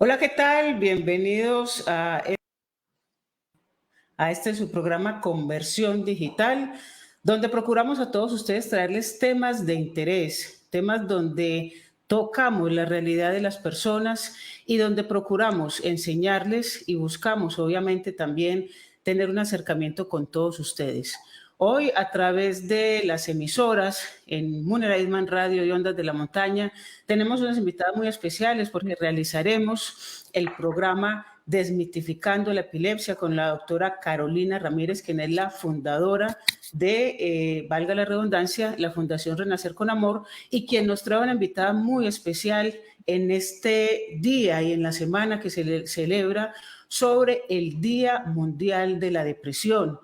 Hola, ¿qué tal? Bienvenidos a este su programa Conversión Digital, donde procuramos a todos ustedes traerles temas de interés, temas donde tocamos la realidad de las personas y donde procuramos enseñarles y buscamos, obviamente, también tener un acercamiento con todos ustedes. Hoy, a través de las emisoras en Munera Isman Radio y Ondas de la Montaña, tenemos unas invitadas muy especiales porque realizaremos el programa Desmitificando la Epilepsia con la doctora Carolina Ramírez, quien es la fundadora de, valga la redundancia, la Fundación Renacer con Amor, y quien nos trae una invitada muy especial en este día y en la semana que se celebra sobre el Día Mundial de la Depresión.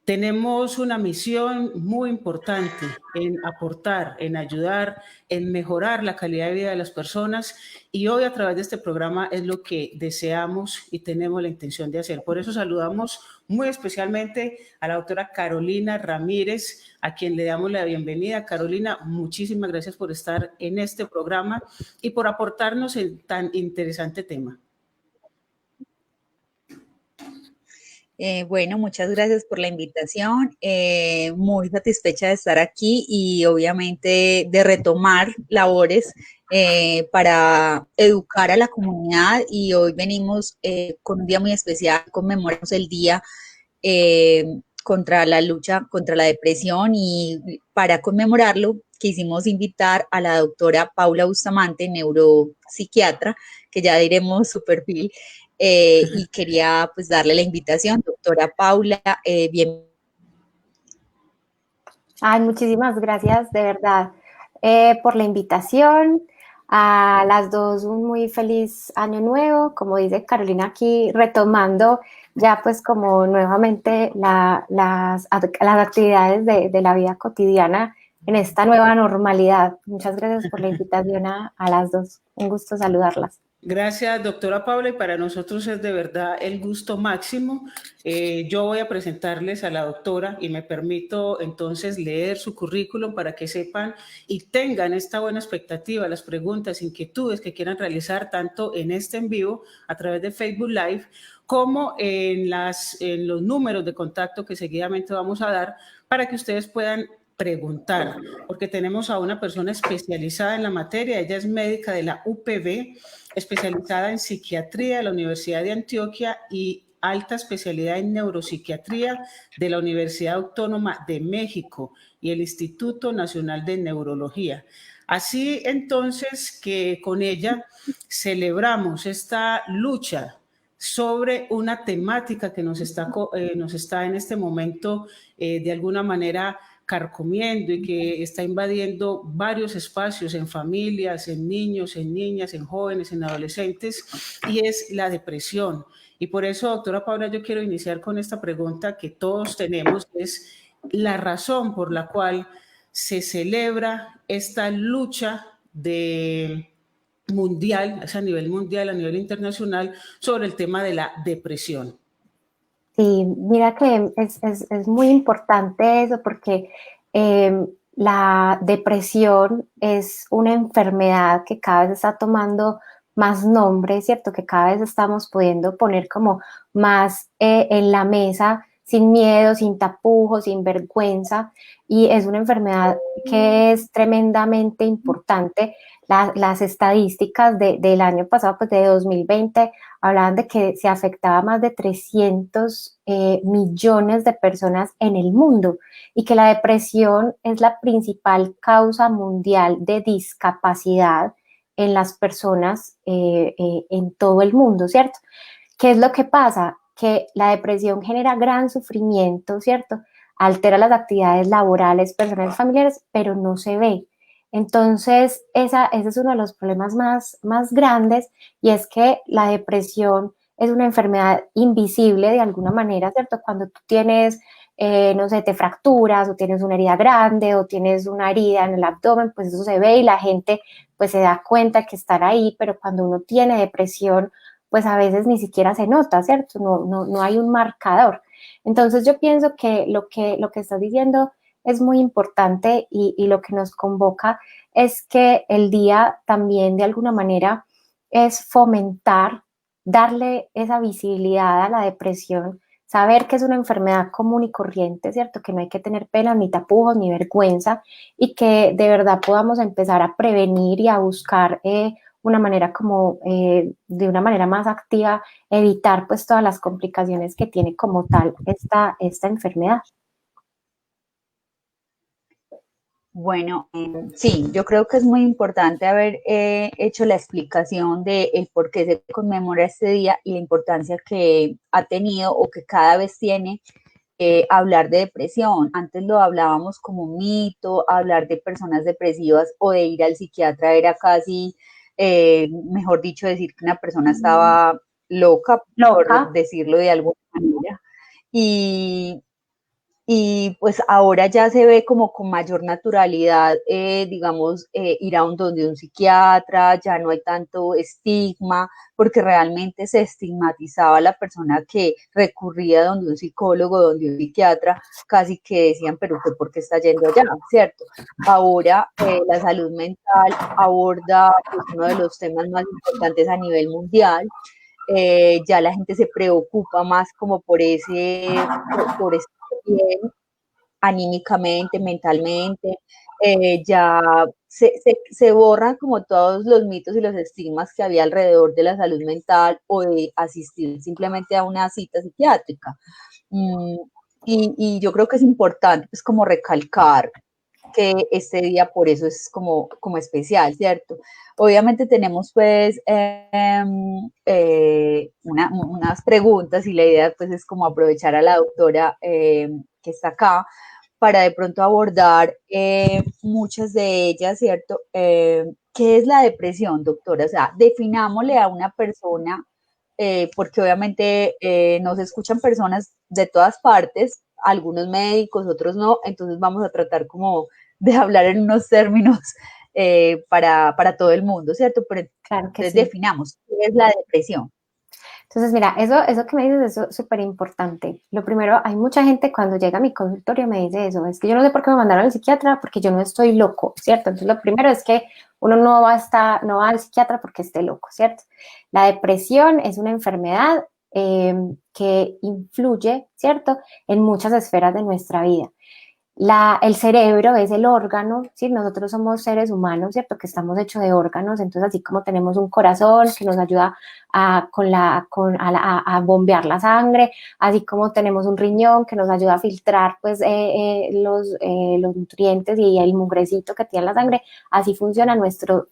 Tenemos una misión muy importante en aportar, en ayudar, en mejorar la calidad de vida de las personas, y hoy a través de este programa es lo que deseamos y tenemos la intención de hacer. Por eso saludamos muy especialmente a la doctora Carolina Ramírez, a quien le damos la bienvenida. Carolina, muchísimas gracias por estar en este programa y por aportarnos el tan interesante tema. Bueno, muchas gracias por la invitación. Muy satisfecha de estar aquí y obviamente de retomar labores para educar a la comunidad. Y hoy venimos con un día muy especial, conmemoramos el día eh, contra la lucha contra la depresión, y para conmemorarlo quisimos invitar a la doctora Paula Bustamante, neuropsiquiatra, que ya diremos su perfil, y quería pues darle la invitación. Doctora Paula, bienvenida. Ay, muchísimas gracias de verdad por la invitación. A las dos un muy feliz año nuevo, como dice Carolina aquí, retomando ya pues como nuevamente las actividades de la vida cotidiana en esta nueva normalidad. Muchas gracias por la invitación a las dos, un gusto saludarlas. Gracias, doctora Paula, y para nosotros es de verdad el gusto máximo. Yo voy a presentarles a la doctora y me permito entonces leer su currículum para que sepan y tengan esta buena expectativa, las preguntas, inquietudes que quieran realizar tanto en este en vivo a través de Facebook Live como en los números de contacto que seguidamente vamos a dar para que ustedes puedan preguntar, porque tenemos a una persona especializada en la materia. Ella es médica de la UPB, especializada en psiquiatría de la Universidad de Antioquia y alta especialidad en neuropsiquiatría de la Universidad Autónoma de México y el Instituto Nacional de Neurología. Así entonces que con ella celebramos esta lucha sobre una temática que nos está en este momento de alguna manera carcomiendo y que está invadiendo varios espacios en familias, en niños, en niñas, en jóvenes, en adolescentes, y es la depresión. Y por eso, doctora Paula, yo quiero iniciar con esta pregunta que todos tenemos, es la razón por la cual se celebra esta lucha mundial, es a nivel mundial, a nivel internacional, sobre el tema de la depresión. Sí, mira que es muy importante eso porque la depresión es una enfermedad que cada vez está tomando más nombre, ¿cierto? Que cada vez estamos pudiendo poner como más en la mesa, sin miedo, sin tapujos, sin vergüenza, y es una enfermedad que es tremendamente importante. Las estadísticas del año pasado, pues de 2020, hablaban de que se afectaba a más de 300 millones de personas en el mundo, y que la depresión es la principal causa mundial de discapacidad en las personas en todo el mundo, ¿cierto? ¿Qué es lo que pasa? Que la depresión genera gran sufrimiento, ¿cierto? Altera las actividades laborales, personales, familiares, pero no se ve. Entonces, ese es uno de los problemas más grandes, y es que la depresión es una enfermedad invisible de alguna manera, ¿cierto? Cuando tú tienes, no sé, te fracturas o tienes una herida grande o tienes una herida en el abdomen, pues eso se ve y la gente pues se da cuenta que están ahí, pero cuando uno tiene depresión, pues a veces ni siquiera se nota, ¿cierto? No hay un marcador. Entonces yo pienso que lo que estás diciendo es muy importante, y lo que nos convoca es que el día también de alguna manera es fomentar, darle esa visibilidad a la depresión, saber que es una enfermedad común y corriente, ¿cierto? Que no hay que tener pena, ni tapujos, ni vergüenza, y que de verdad podamos empezar a prevenir y a buscar una manera como, de una manera más activa, evitar pues todas las complicaciones que tiene como tal esta enfermedad. Bueno, sí, yo creo que es muy importante haber hecho la explicación de el por qué se conmemora este día y la importancia que ha tenido o que cada vez tiene hablar de depresión. Antes lo hablábamos como un mito, hablar de personas depresivas o de ir al psiquiatra era casi, mejor dicho, decir que una persona estaba loca, por Loca. decirlo de alguna manera. Y, y pues ahora ya se ve como con mayor naturalidad, digamos, ir a donde un psiquiatra, ya no hay tanto estigma, porque realmente se estigmatizaba a la persona que recurría donde un psicólogo, donde un psiquiatra, casi que decían, pero usted por qué está yendo allá, ¿cierto? Ahora la salud mental aborda pues, uno de los temas más importantes a nivel mundial. Ya la gente se preocupa más como por ese bien anímicamente, mentalmente, ya se borran como todos los mitos y los estigmas que había alrededor de la salud mental o de asistir simplemente a una cita psiquiátrica. Mm, y yo creo que es importante pues como recalcar que este día por eso es como especial, ¿cierto? Obviamente tenemos pues unas preguntas y la idea pues es como aprovechar a la doctora que está acá para de pronto abordar muchas de ellas, ¿cierto? ¿Qué es la depresión, doctora? O sea, definámosle a una persona, porque obviamente nos escuchan personas de todas partes, algunos médicos, otros no, entonces vamos a tratar como de hablar en unos términos para todo el mundo, ¿cierto? Pero Claro que entonces sí. definamos, ¿qué es la depresión? Entonces, mira, eso que me dices es súper importante. Lo primero, hay mucha gente cuando llega a mi consultorio me dice eso, es que yo no sé por qué me mandaron al psiquiatra porque yo no estoy loco, ¿cierto? Entonces, lo primero es que uno no va al psiquiatra porque esté loco, ¿cierto? La depresión es una enfermedad que influye, ¿cierto?, en muchas esferas de nuestra vida. El cerebro es el órgano, ¿sí? Nosotros somos seres humanos, ¿cierto? Que estamos hechos de órganos, entonces así como tenemos un corazón que nos ayuda a bombear la sangre, así como tenemos un riñón que nos ayuda a filtrar pues, los nutrientes y el mugrecito que tiene la sangre, así funciona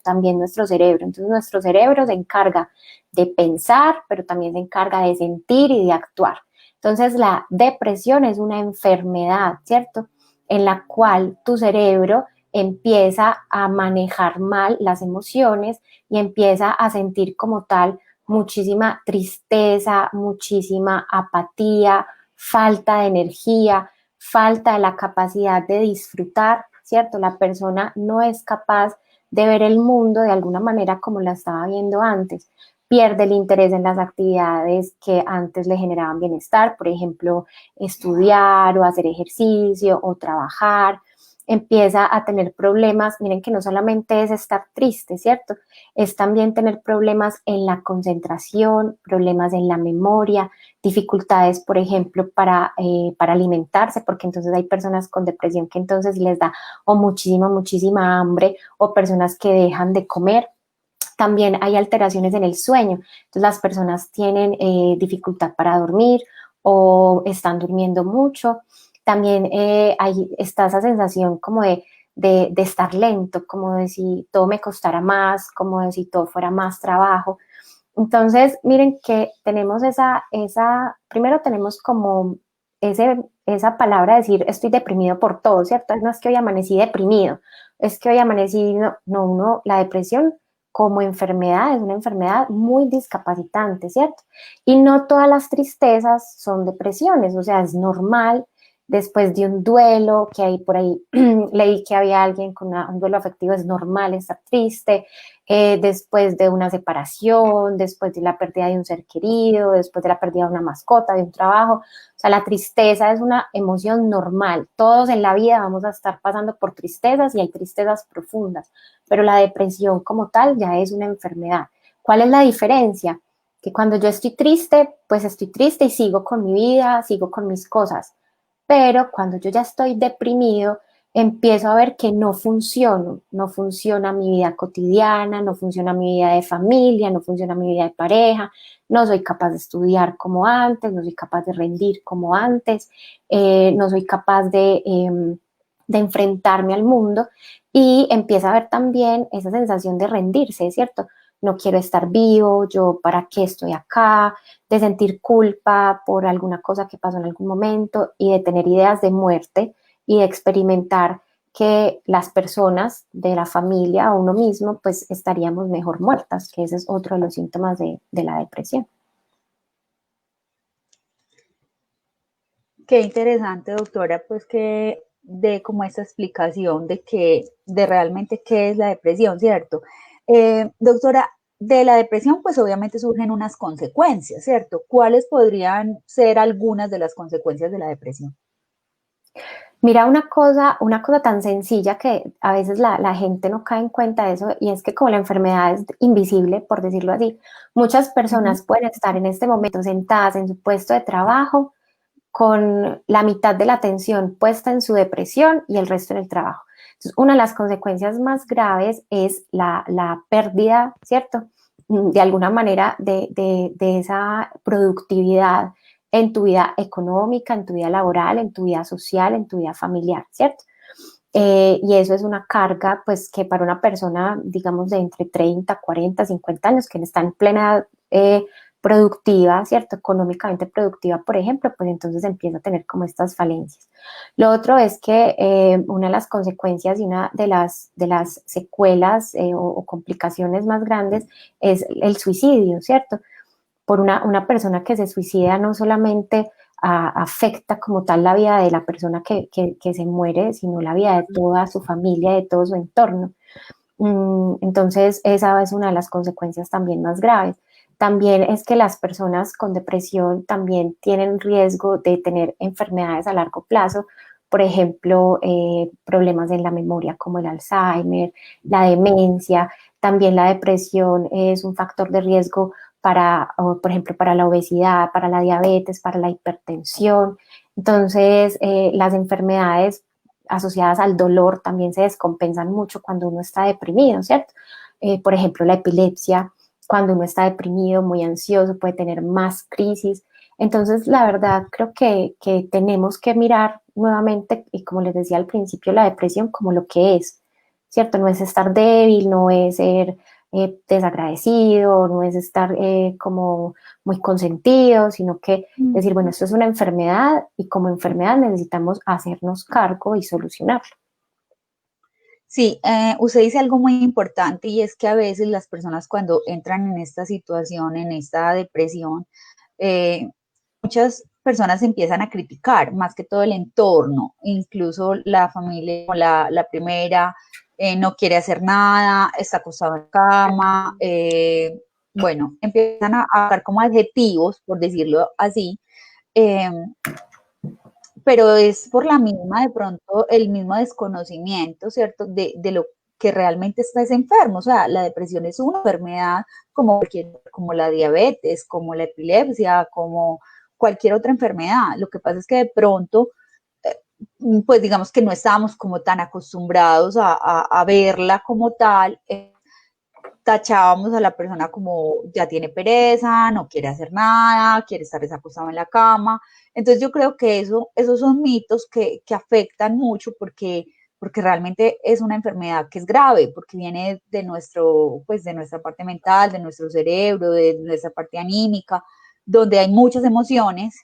también nuestro cerebro. Entonces nuestro cerebro se encarga de pensar, pero también se encarga de sentir y de actuar. Entonces la depresión es una enfermedad, ¿cierto?, en la cual tu cerebro empieza a manejar mal las emociones y empieza a sentir como tal muchísima tristeza, muchísima apatía, falta de energía, falta de la capacidad de disfrutar, ¿cierto? La persona no es capaz de ver el mundo de alguna manera como la estaba viendo antes. Pierde el interés en las actividades que antes le generaban bienestar, por ejemplo, estudiar o hacer ejercicio o trabajar, empieza a tener problemas. Miren que no solamente es estar triste, ¿cierto? Es también tener problemas en la concentración, problemas en la memoria, dificultades, por ejemplo, para alimentarse, porque entonces hay personas con depresión que entonces les da o muchísima hambre, o personas que dejan de comer. También hay alteraciones en el sueño, entonces las personas tienen dificultad para dormir o están durmiendo mucho. También está esa sensación como de estar lento, como de si todo me costara más, como de si todo fuera más trabajo. Entonces, miren que tenemos primero tenemos como esa palabra de decir estoy deprimido por todo, ¿cierto? No es que hoy amanecí deprimido, es que hoy amanecí, la depresión como enfermedad es una enfermedad muy discapacitante, ¿cierto? Y no todas las tristezas son depresiones, o sea, es normal después de un duelo, que hay por ahí, leí que había alguien con un duelo afectivo, es normal estar triste, después de una separación, después de la pérdida de un ser querido, después de la pérdida de una mascota, de un trabajo. O sea, la tristeza es una emoción normal. Todos en la vida vamos a estar pasando por tristezas y hay tristezas profundas, pero la depresión como tal ya es una enfermedad. ¿Cuál es la diferencia? Que cuando yo estoy triste, pues estoy triste y sigo con mi vida, sigo con mis cosas. Pero cuando yo ya estoy deprimido, empiezo a ver que no funciono, no funciona mi vida cotidiana, no funciona mi vida de familia, no funciona mi vida de pareja, no soy capaz de estudiar como antes, no soy capaz de rendir como antes, no soy capaz de enfrentarme al mundo y empieza a ver también esa sensación de rendirse, ¿cierto? No quiero estar vivo, yo para qué estoy acá, de sentir culpa por alguna cosa que pasó en algún momento y de tener ideas de muerte y de experimentar que las personas de la familia o uno mismo pues estaríamos mejor muertas, que ese es otro de los síntomas de la depresión. Qué interesante, doctora, pues que de como esta explicación de realmente qué es la depresión, ¿cierto? Doctora, de la depresión, pues obviamente surgen unas consecuencias, ¿cierto? ¿Cuáles podrían ser algunas de las consecuencias de la depresión? Mira una cosa tan sencilla que a veces la gente no cae en cuenta de eso y es que como la enfermedad es invisible, por decirlo así, muchas Ujú. personas pueden estar en este momento sentadas en su puesto de trabajo con la mitad de la atención puesta en su depresión y el resto en el trabajo. Entonces, una de las consecuencias más graves es la pérdida, ¿cierto? De alguna manera de esa productividad en tu vida económica, en tu vida laboral, en tu vida social, en tu vida familiar, ¿cierto? Y eso es una carga, pues, que para una persona, digamos, de entre 30, 40, 50 años, que está en plena productiva, ¿cierto? Económicamente productiva, por ejemplo, pues entonces empieza a tener como estas falencias. Lo otro es que una de las consecuencias y una de las secuelas o complicaciones más grandes es el suicidio, ¿cierto? Por una persona que se suicida no solamente afecta como tal la vida de la persona que se muere, sino la vida de toda su familia, de todo su entorno. Entonces, esa es una de las consecuencias también más graves. También es que las personas con depresión también tienen riesgo de tener enfermedades a largo plazo, por ejemplo, problemas en la memoria como el Alzheimer, la demencia. También la depresión es un factor de riesgo para, por ejemplo, para la obesidad, para la diabetes, para la hipertensión. Entonces, las enfermedades asociadas al dolor también se descompensan mucho cuando uno está deprimido, ¿cierto? Por ejemplo, la epilepsia, cuando uno está deprimido, muy ansioso, puede tener más crisis. Entonces, la verdad, creo que tenemos que mirar nuevamente, y como les decía al principio, la depresión como lo que es, ¿cierto? No es estar débil, no es ser desagradecido, no es estar como muy consentido, sino que decir, bueno, esto es una enfermedad y como enfermedad necesitamos hacernos cargo y solucionarlo. Sí, usted dice algo muy importante y es que a veces las personas cuando entran en esta situación, en esta depresión, eh, muchas personas empiezan a criticar, más que todo el entorno, incluso la familia, como la primera, no quiere hacer nada, está acostada en la cama, bueno, empiezan a dar como adjetivos, por decirlo así, eh, pero es por la misma, de pronto, el mismo desconocimiento, ¿cierto? De lo que realmente estás enfermo. O sea, la depresión es una enfermedad como, como la diabetes, como la epilepsia, como cualquier otra enfermedad. Lo que pasa es que de pronto, pues digamos que no estábamos como tan acostumbrados a verla como tal. Tachábamos a la persona como ya tiene pereza, no quiere hacer nada, quiere estar desacostado en la cama. Entonces yo creo que esos son mitos que afectan mucho porque realmente es una enfermedad que es grave, porque viene de nuestro, pues de nuestra parte mental, de nuestro cerebro, de nuestra parte anímica, donde hay muchas emociones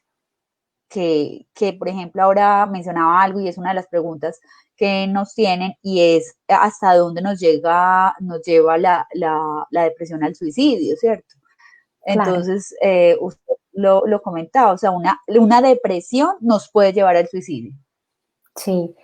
por ejemplo, ahora mencionaba algo y es una de las preguntas que nos tienen y es hasta dónde nos lleva la depresión al suicidio, ¿cierto? Claro. Entonces, usted lo comentaba, o sea, una depresión nos puede llevar al suicidio. Sí,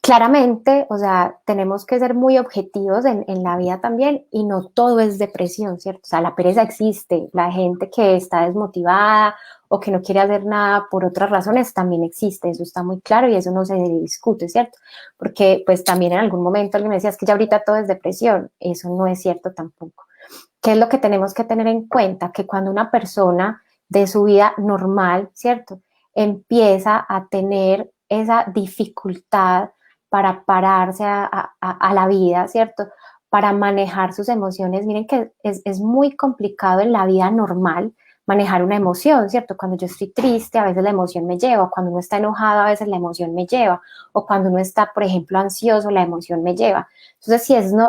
claramente, o sea, tenemos que ser muy objetivos en la vida también y no todo es depresión, ¿cierto? O sea, la pereza existe, la gente que está desmotivada o que no quiere hacer nada por otras razones también existe, eso está muy claro y eso no se discute, ¿cierto? Porque pues también en algún momento alguien me decía, es que ya ahorita todo es depresión, eso no es cierto tampoco. ¿qué es lo que tenemos que tener en cuenta? Que cuando una persona de su vida normal, ¿cierto? Empieza a tener esa dificultad para pararse a la vida, ¿cierto? Para manejar sus emociones. Miren que es muy complicado en la vida normal manejar una emoción, ¿cierto? Cuando yo estoy triste, a veces la emoción me lleva, cuando uno está enojado, a veces la emoción me lleva, o cuando uno está, por ejemplo, ansioso, la emoción me lleva. Entonces,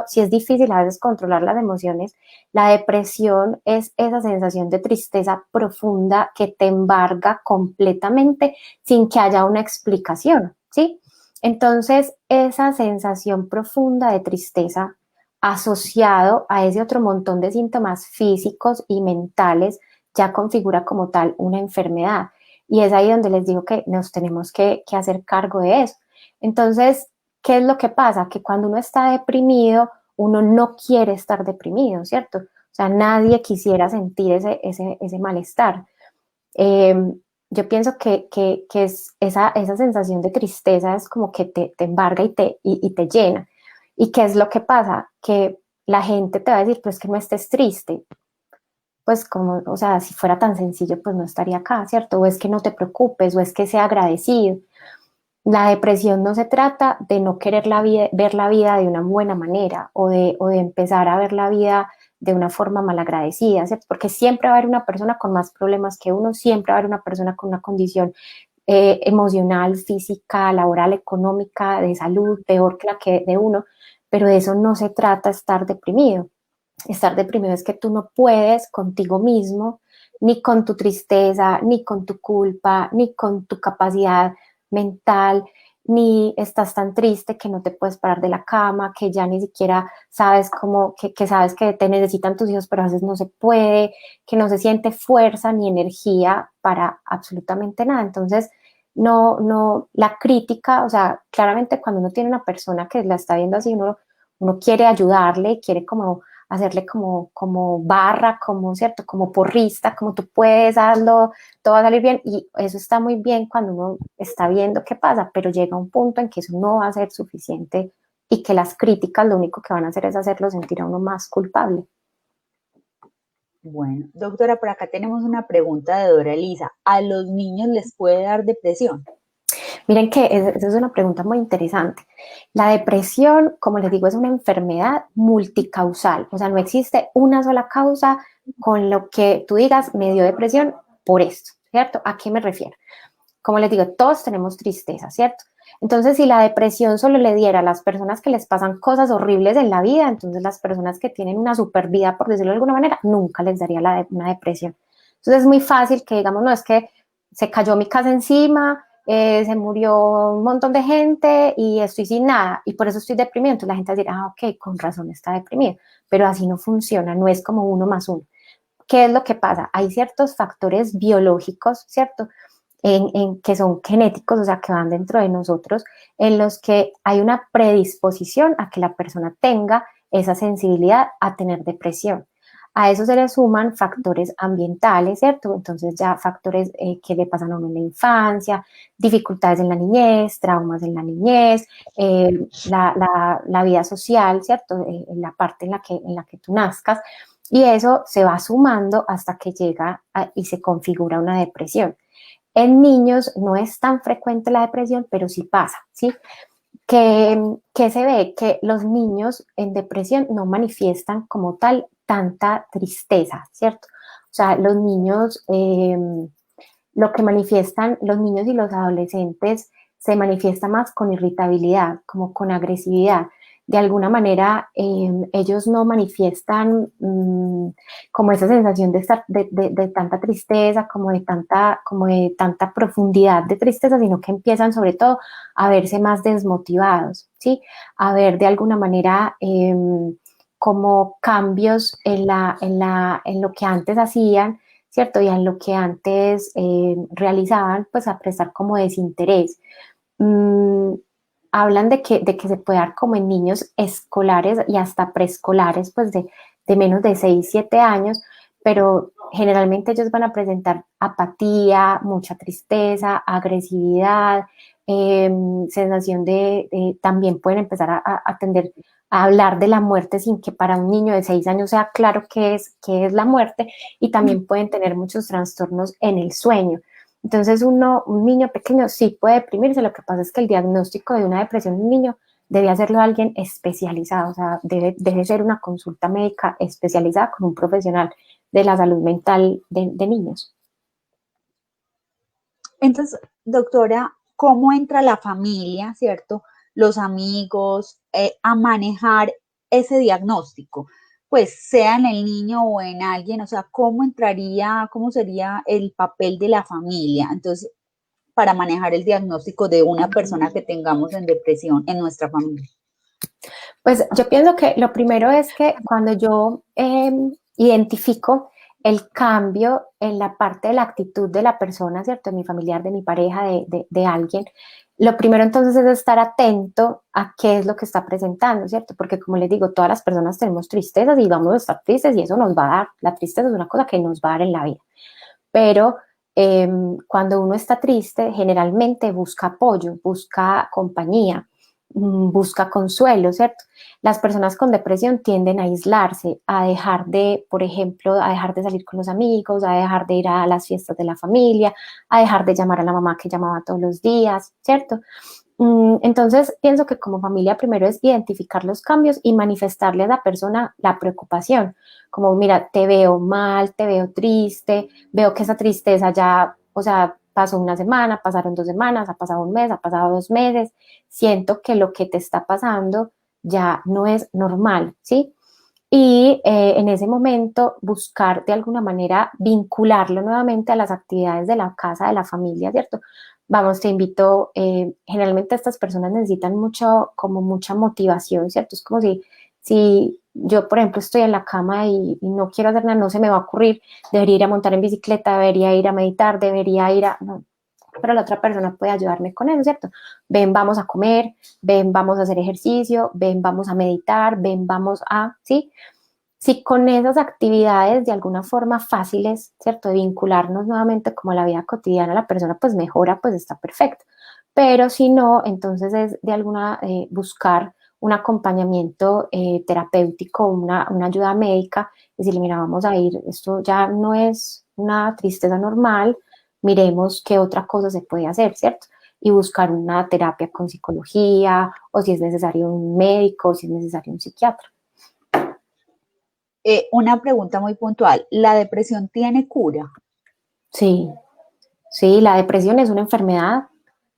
si es difícil a veces controlar las emociones, la depresión es esa sensación de tristeza profunda que te embarga completamente sin que haya una explicación, ¿sí? Entonces, esa sensación profunda de tristeza asociado a ese otro montón de síntomas físicos y mentales ya configura como tal una enfermedad. Y es ahí donde les digo que nos tenemos que hacer cargo de eso. Entonces, ¿qué es lo que pasa? Que cuando uno está deprimido, uno no quiere estar deprimido, ¿cierto? O sea, nadie quisiera sentir ese malestar. Eh, yo pienso que es esa sensación de tristeza es como que te embarga y te llena. ¿Y qué es lo que pasa? Que la gente te va a decir, pues que no estés triste. Pues como, o sea, si fuera tan sencillo, pues no estaría acá, ¿cierto? O es que no te preocupes, o es que sea agradecido. La depresión no se trata de no querer ver la vida de una buena manera o de empezar a ver la vida de una forma malagradecida, ¿cierto? Porque siempre va a haber una persona con más problemas que uno, siempre va a haber una persona con una condición emocional, física, laboral, económica, de salud, peor que la que de uno, pero de eso no se trata estar deprimido. Estar deprimido es que tú no puedes contigo mismo, ni con tu tristeza, ni con tu culpa, ni con tu capacidad mental, ni estás tan triste que no te puedes parar de la cama, que ya ni siquiera sabes cómo, que sabes que te necesitan tus hijos, pero a veces no se puede, que no se siente fuerza ni energía para absolutamente nada. Entonces, la crítica, o sea, claramente cuando uno tiene una persona que la está viendo así, uno quiere ayudarle, quiere como hacerle como barra, como, ¿cierto? Como porrista, como tú puedes, hazlo, todo va a salir bien. Y eso está muy bien cuando uno está viendo qué pasa, pero llega un punto en que eso no va a ser suficiente y que las críticas lo único que van a hacer es hacerlo sentir a uno más culpable. Bueno, doctora, por acá tenemos una pregunta de Dora Elisa. ¿A los niños les puede dar depresión? Miren que esa es una pregunta muy interesante. La depresión, como les digo, es una enfermedad multicausal, o sea, no existe una sola causa con lo que tú digas me dio depresión por esto, ¿cierto? ¿A qué me refiero? Como les digo, todos tenemos tristeza, ¿cierto? Entonces, si la depresión solo le diera a las personas que les pasan cosas horribles en la vida, entonces las personas que tienen una super vida, por decirlo de alguna manera, nunca les daría una depresión. Entonces es muy fácil que digamos, no, es que se cayó mi casa encima, se murió un montón de gente y estoy sin nada y por eso estoy deprimido. Entonces la gente dirá, ah, ok, con razón está deprimido, pero así no funciona, no es como uno más uno. ¿Qué es lo que pasa? Hay ciertos factores biológicos, ¿cierto? Que son genéticos, o sea, que van dentro de nosotros, en los que hay una predisposición a que la persona tenga esa sensibilidad a tener depresión. A eso se le suman factores ambientales, ¿cierto? Entonces ya factores que le pasan a uno en la infancia, dificultades en la niñez, traumas en la niñez, la vida social, ¿cierto? En la parte en la que tú nazcas. Y eso se va sumando hasta que llega y se configura una depresión. En niños no es tan frecuente la depresión, pero sí pasa, ¿sí? Que se ve que los niños en depresión no manifiestan como tal tanta tristeza, ¿cierto? O sea, los niños, lo que manifiestan los niños y los adolescentes se manifiesta más con irritabilidad, como con agresividad. De alguna manera, ellos no manifiestan como esa sensación de, estar, de tanta tristeza, como de tanta profundidad de tristeza, sino que empiezan sobre todo a verse más desmotivados, ¿sí? A ver de alguna manera como cambios en lo que antes hacían, ¿cierto? Y en lo que antes realizaban, pues a prestar como desinterés. Mm, hablan de que se puede dar como en niños escolares y hasta preescolares, pues de menos de 6 7 años, pero generalmente ellos van a presentar apatía, mucha tristeza, agresividad, sensación también pueden empezar a tender a hablar de la muerte sin que para un niño de 6 años sea claro qué es la muerte, y también pueden tener muchos trastornos en el sueño. Entonces un niño pequeño sí puede deprimirse, lo que pasa es que el diagnóstico de una depresión en un niño debe hacerlo alguien especializado, o sea, debe ser una consulta médica especializada con un profesional de la salud mental de niños. Entonces, doctora, ¿cómo entra la familia, cierto? Los amigos a manejar ese diagnóstico, pues sea en el niño o en alguien, o sea, ¿cómo entraría, cómo sería el papel de la familia? Entonces, para manejar el diagnóstico de una persona que tengamos en depresión en nuestra familia. Pues yo pienso que lo primero es que cuando yo identifico el cambio en la parte de la actitud de la persona, ¿cierto? De mi familiar, de mi pareja, de alguien, lo primero entonces es estar atento a qué es lo que está presentando, ¿cierto? Porque como les digo, todas las personas tenemos tristezas y vamos a estar tristes y eso nos va a dar, la tristeza es una cosa que nos va a dar en la vida. Pero cuando uno está triste, generalmente busca apoyo, busca compañía, busca consuelo, ¿cierto? Las personas con depresión tienden a aislarse, a dejar de, por ejemplo, a dejar de salir con los amigos, a dejar de ir a las fiestas de la familia, a dejar de llamar a la mamá que llamaba todos los días, ¿cierto? Entonces, pienso que como familia primero es identificar los cambios y manifestarle a la persona la preocupación, como mira, te veo mal, te veo triste, veo que esa tristeza ya, o sea, pasó una semana, pasaron 2 semanas, ha pasado un mes, ha pasado 2 meses, siento que lo que te está pasando ya no es normal, ¿sí? Y en ese momento buscar de alguna manera vincularlo nuevamente a las actividades de la casa, de la familia, ¿cierto? Vamos, te invito, generalmente estas personas necesitan mucho, como mucha motivación, ¿cierto? Es como si yo, por ejemplo, estoy en la cama y no quiero hacer nada, no se me va a ocurrir, debería ir a montar en bicicleta, debería ir a meditar, debería ir a... No, pero la otra persona puede ayudarme con eso, ¿cierto? Ven, vamos a comer, ven, vamos a hacer ejercicio, ven, vamos a meditar, ven, vamos a, ¿sí? Si con esas actividades de alguna forma fáciles, ¿cierto? De vincularnos nuevamente como a la vida cotidiana, la persona pues mejora, pues está perfecto. Pero si no, entonces es de alguna, buscar un acompañamiento terapéutico, una ayuda médica, decirle, mira, vamos a ir, esto ya no es una tristeza normal, miremos qué otra cosa se puede hacer, ¿cierto? Y buscar una terapia con psicología, o si es necesario un médico, o si es necesario un psiquiatra. Una pregunta muy puntual, ¿la depresión tiene cura? Sí, sí, la depresión es una enfermedad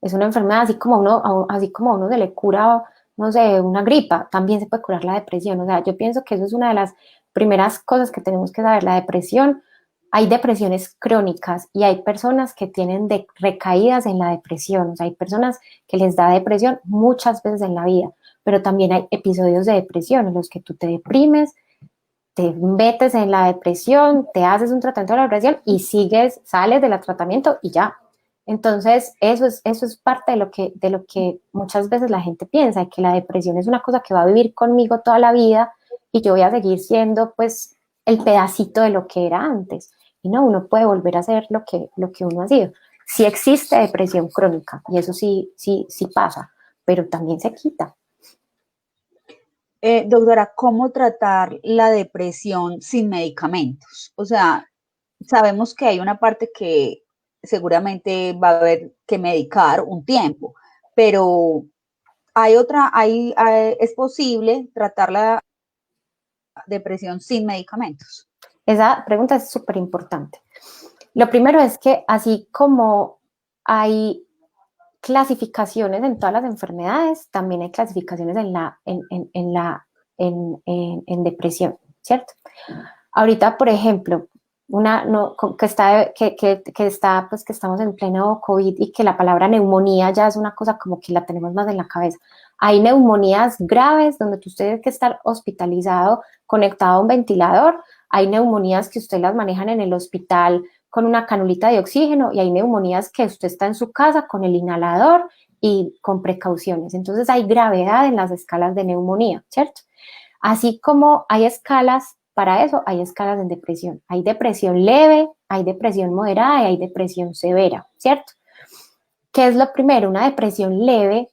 así como a uno se le cura, no sé, una gripa, también se puede curar la depresión. O sea, yo pienso que eso es una de las primeras cosas que tenemos que saber. La depresión, hay depresiones crónicas y hay personas que tienen recaídas en la depresión. O sea, hay personas que les da depresión muchas veces en la vida, pero también hay episodios de depresión en los que tú te deprimes, te metes en la depresión, te haces un tratamiento de la depresión y sales del tratamiento y ya. Entonces, eso es parte de lo que muchas veces la gente piensa, que la depresión es una cosa que va a vivir conmigo toda la vida y yo voy a seguir siendo pues el pedacito de lo que era antes. Y no, uno puede volver a ser lo que uno ha sido. Sí existe depresión crónica y eso sí pasa, pero también se quita. Doctora, ¿cómo tratar la depresión sin medicamentos? O sea, sabemos que hay una parte que seguramente va a haber que medicar un tiempo, pero es posible tratar la depresión sin medicamentos. Esa pregunta es súper importante. Lo primero es que así como hay clasificaciones en todas las enfermedades, también hay clasificaciones en depresión, ¿cierto? Ahorita, por ejemplo, que estamos en pleno COVID y que la palabra neumonía ya es una cosa como que la tenemos más en la cabeza. Hay neumonías graves donde usted tiene que estar hospitalizado, conectado a un ventilador. Hay neumonías que usted las manejan en el hospital con una canulita de oxígeno y hay neumonías que usted está en su casa con el inhalador y con precauciones. Entonces hay gravedad en las escalas de neumonía, ¿cierto? Así como hay escalas para eso hay escalas en depresión. Hay depresión leve, hay depresión moderada y hay depresión severa, ¿cierto? ¿Qué es lo primero? Una depresión leve,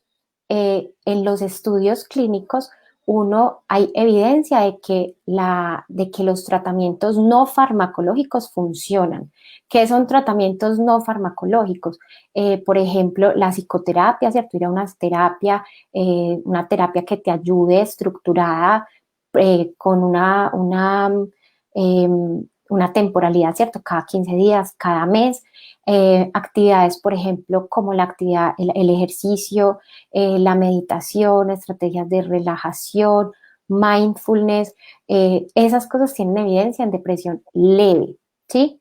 en los estudios clínicos, hay evidencia de que los tratamientos no farmacológicos funcionan. ¿Qué son tratamientos no farmacológicos? Por ejemplo, la psicoterapia, ¿cierto? Ir a una terapia que te ayude estructurada, con una temporalidad, ¿cierto? Cada 15 días, cada mes. Actividades, por ejemplo, como el ejercicio, la meditación, estrategias de relajación, mindfulness, esas cosas tienen evidencia en depresión leve, ¿sí?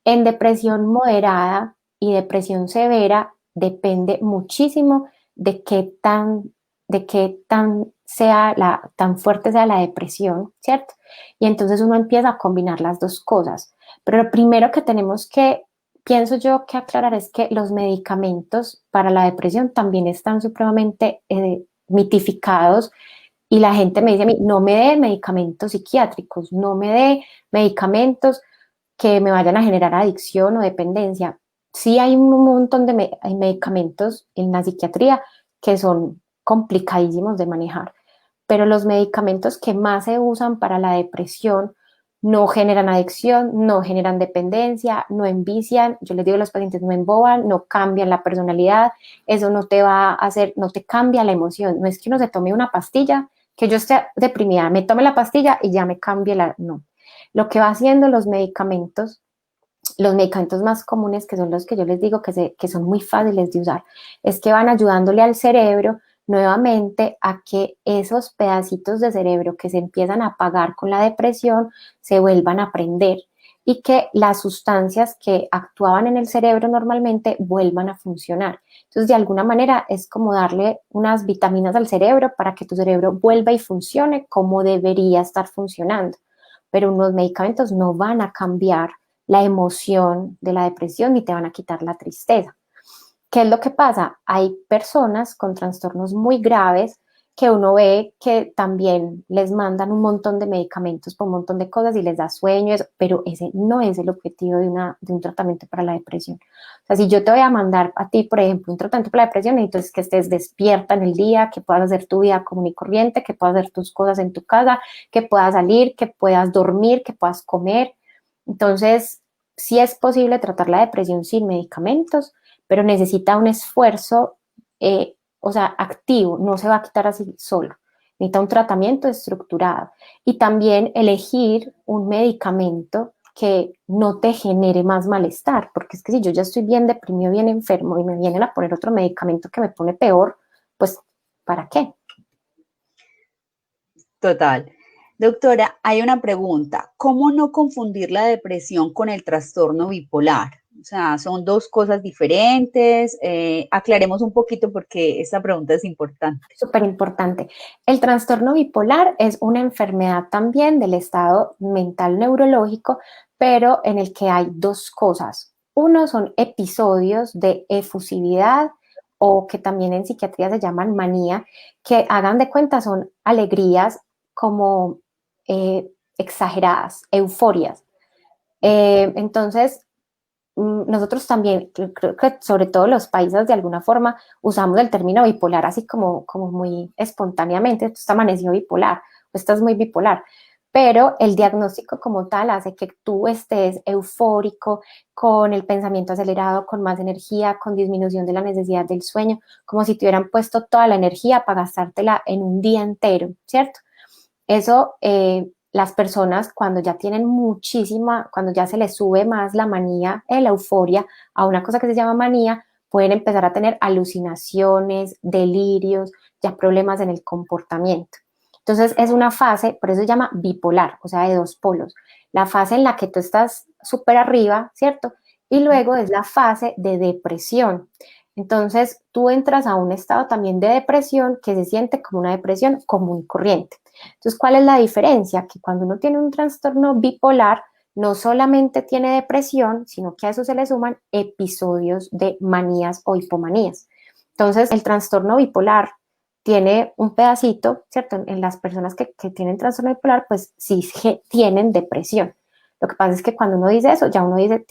En depresión moderada y depresión severa depende muchísimo de qué tan fuerte sea la depresión, ¿cierto? Y entonces uno empieza a combinar las dos cosas. Pero lo primero que pienso yo que aclarar es que los medicamentos para la depresión también están supremamente mitificados, y la gente me dice a mí, no me dé medicamentos psiquiátricos, no me dé medicamentos que me vayan a generar adicción o dependencia. Sí hay un montón de hay medicamentos en la psiquiatría que son complicadísimos de manejar, pero los medicamentos que más se usan para la depresión no generan adicción, no generan dependencia, no envician. Yo les digo a los pacientes, no emboban, no cambian la personalidad, eso no te va a hacer, no te cambia la emoción. No es que uno se tome una pastilla, que yo esté deprimida, me tome la pastilla y ya me cambie no. Lo que va haciendo los medicamentos más comunes, que son los que yo les digo que son muy fáciles de usar, es que van ayudándole al cerebro nuevamente a que esos pedacitos de cerebro que se empiezan a apagar con la depresión se vuelvan a prender, y que las sustancias que actuaban en el cerebro normalmente vuelvan a funcionar. Entonces, de alguna manera es como darle unas vitaminas al cerebro para que tu cerebro vuelva y funcione como debería estar funcionando. Pero unos medicamentos no van a cambiar la emoción de la depresión ni te van a quitar la tristeza. ¿Qué es lo que pasa? Hay personas con trastornos muy graves que uno ve que también les mandan un montón de medicamentos por un montón de cosas y les da sueño, pero ese no es el objetivo de un tratamiento para la depresión. O sea, si yo te voy a mandar a ti, por ejemplo, un tratamiento para la depresión, necesito que estés despierta en el día, que puedas hacer tu vida común y corriente, que puedas hacer tus cosas en tu casa, que puedas salir, que puedas dormir, que puedas comer. Entonces, sí es posible tratar la depresión sin medicamentos, pero necesita un esfuerzo, activo, no se va a quitar así solo. Necesita un tratamiento estructurado y también elegir un medicamento que no te genere más malestar, porque es que si yo ya estoy bien deprimido, bien enfermo y me vienen a poner otro medicamento que me pone peor, pues ¿para qué? Total. Doctora, hay una pregunta. ¿Cómo no confundir la depresión con el trastorno bipolar? O sea, son dos cosas diferentes. Aclaremos un poquito porque esta pregunta es importante. Súper importante. El trastorno bipolar es una enfermedad también del estado mental neurológico, pero en el que hay dos cosas. Uno son episodios de efusividad, o que también en psiquiatría se llaman manía, que hagan de cuenta son alegrías como exageradas, euforias. Entonces, nosotros también, creo que sobre todo los países de alguna forma usamos el término bipolar así como muy espontáneamente. Tú estás amanecido bipolar, o estás muy bipolar, pero el diagnóstico como tal hace que tú estés eufórico, con el pensamiento acelerado, con más energía, con disminución de la necesidad del sueño, como si te hubieran puesto toda la energía para gastártela en un día entero, ¿cierto? Eso, las personas cuando ya tienen cuando ya se les sube más la manía, la euforia, a una cosa que se llama manía, pueden empezar a tener alucinaciones, delirios, ya problemas en el comportamiento. Entonces es una fase, por eso se llama bipolar, o sea, de dos polos. La fase en la que tú estás súper arriba, ¿cierto? Y luego es la fase de depresión. Entonces tú entras a un estado también de depresión que se siente como una depresión común y corriente. Entonces, ¿cuál es la diferencia? Que cuando uno tiene un trastorno bipolar, no solamente tiene depresión, sino que a eso se le suman episodios de manías o hipomanías. Entonces, el trastorno bipolar tiene un pedacito, ¿cierto? En las personas que tienen trastorno bipolar, pues sí tienen depresión. Lo que pasa es que cuando uno dice eso, ya uno dice,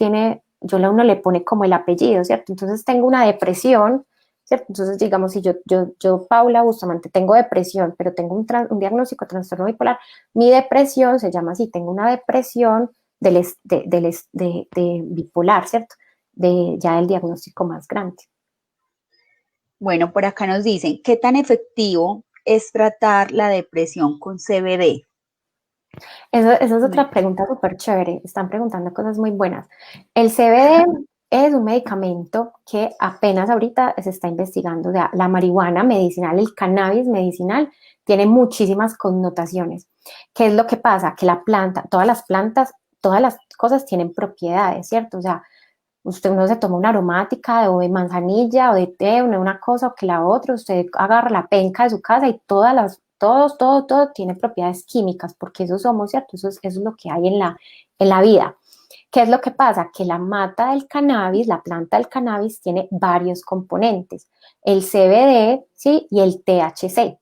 uno le pone como el apellido, ¿cierto? Entonces tengo una depresión, ¿cierto? Entonces, digamos, si yo Paula Bustamante, tengo depresión, pero tengo un diagnóstico de trastorno bipolar, mi depresión se llama así, tengo una depresión de bipolar, ¿cierto? Ya el diagnóstico más grande. Bueno, por acá nos dicen, ¿qué tan efectivo es tratar la depresión con CBD? Esa es otra pregunta súper chévere. Están preguntando cosas muy buenas. El CBD es un medicamento que apenas ahorita se está investigando. O sea, la marihuana medicinal, el cannabis medicinal, tiene muchísimas connotaciones. ¿Qué es lo que pasa? Que la planta, todas las plantas, todas las cosas tienen propiedades, ¿cierto? O sea, uno se toma una aromática o de manzanilla o de té, una cosa o que la otra, usted agarra la penca de su casa y todo tiene propiedades químicas, porque eso somos, ¿cierto? Eso es lo que hay en la vida. ¿Qué es lo que pasa? Que la mata del cannabis, la planta del cannabis, tiene varios componentes, el CBD, ¿sí? Y el THC.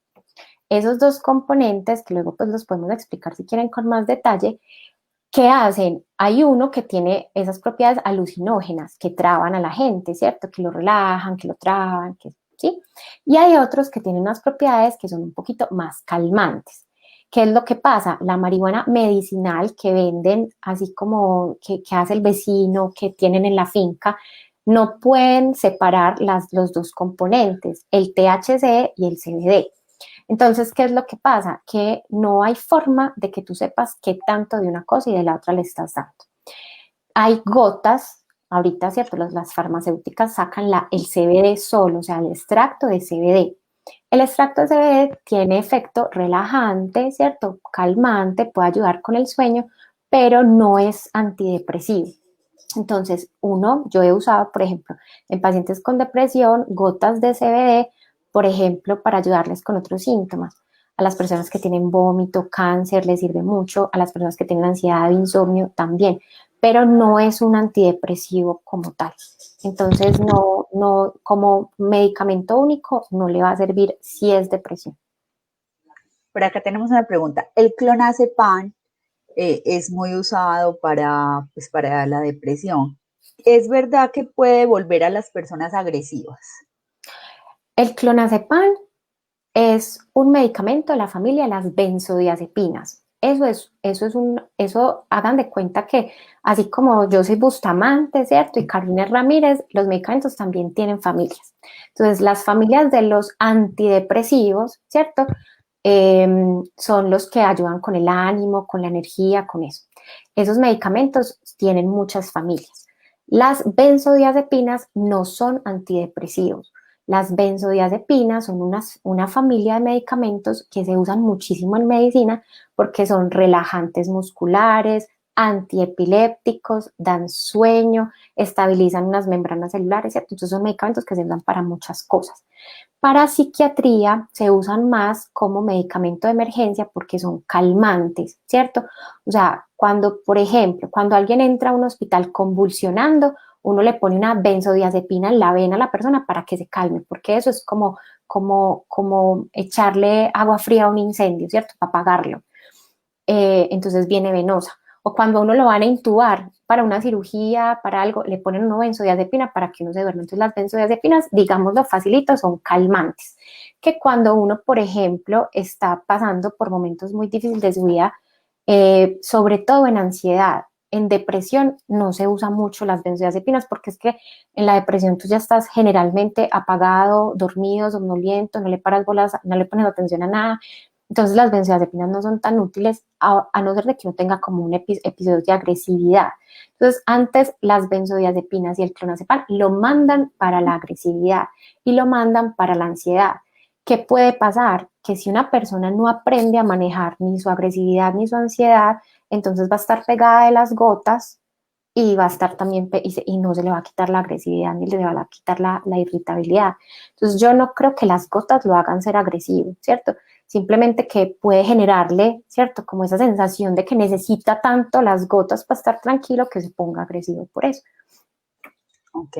Esos dos componentes, que luego pues los podemos explicar si quieren con más detalle, ¿qué hacen? Hay uno que tiene esas propiedades alucinógenas que traban a la gente, ¿cierto? Que lo relajan, que lo traban, ¿sí? Y hay otros que tienen unas propiedades que son un poquito más calmantes. ¿Qué es lo que pasa? La marihuana medicinal que venden, así como que hace el vecino, que tienen en la finca, no pueden separar los dos componentes, el THC y el CBD. Entonces, ¿qué es lo que pasa? Que no hay forma de que tú sepas qué tanto de una cosa y de la otra le estás dando. Hay gotas, ahorita, ¿cierto? Las farmacéuticas sacan el CBD solo, o sea, el extracto de CBD. El extracto de CBD tiene efecto relajante, ¿cierto? Calmante, puede ayudar con el sueño, pero no es antidepresivo. Entonces, yo he usado, por ejemplo, en pacientes con depresión, gotas de CBD, por ejemplo, para ayudarles con otros síntomas. A las personas que tienen vómito, cáncer, les sirve mucho. A las personas que tienen ansiedad, insomnio, también. Pero no es un antidepresivo como tal. Entonces, no, como medicamento único, no le va a servir si es depresión. Por acá tenemos una pregunta. ¿El clonazepam es muy usado pues, para la depresión? ¿Es verdad que puede volver a las personas agresivas? El clonazepam es un medicamento de la familia de las benzodiazepinas. Eso hagan de cuenta que así como yo soy Bustamante, ¿cierto? Y Carolina Ramírez, los medicamentos también tienen familias. Entonces, las familias de los antidepresivos, ¿cierto? Son los que ayudan con el ánimo, con la energía, con eso. Esos medicamentos tienen muchas familias. Las benzodiazepinas no son antidepresivos. Las benzodiazepinas son una familia de medicamentos que se usan muchísimo en medicina porque son relajantes musculares, antiepilépticos, dan sueño, estabilizan unas membranas celulares, ¿cierto? Entonces son medicamentos que se usan para muchas cosas. Para psiquiatría se usan más como medicamento de emergencia porque son calmantes, ¿cierto? O sea, por ejemplo, cuando alguien entra a un hospital convulsionando, uno le pone una benzodiazepina en la vena a la persona para que se calme, porque eso es como echarle agua fría a un incendio, ¿cierto? Para apagarlo. Entonces viene venosa. O cuando a uno lo van a intubar para una cirugía, para algo, le ponen una benzodiazepina para que uno se duerma. Entonces las benzodiazepinas, digámoslo facilito, son calmantes. Que cuando uno, por ejemplo, está pasando por momentos muy difíciles de su vida, sobre todo en ansiedad, en depresión no se usa mucho las benzodiazepinas porque es que en la depresión tú ya estás generalmente apagado, dormido, somnoliento, no le paras bolas, no le pones atención a nada. Entonces las benzodiazepinas no son tan útiles a no ser de que uno tenga como un episodio de agresividad. Entonces antes las benzodiazepinas y el clonazepam lo mandan para la agresividad y lo mandan para la ansiedad. ¿Qué puede pasar? Que si una persona no aprende a manejar ni su agresividad ni su ansiedad, entonces va a estar pegada de las gotas y va a estar también, y no se le va a quitar la agresividad ni le va a quitar la irritabilidad. Entonces yo no creo que las gotas lo hagan ser agresivo, ¿cierto? Simplemente que puede generarle, ¿cierto? Como esa sensación de que necesita tanto las gotas para estar tranquilo que se ponga agresivo por eso. Ok.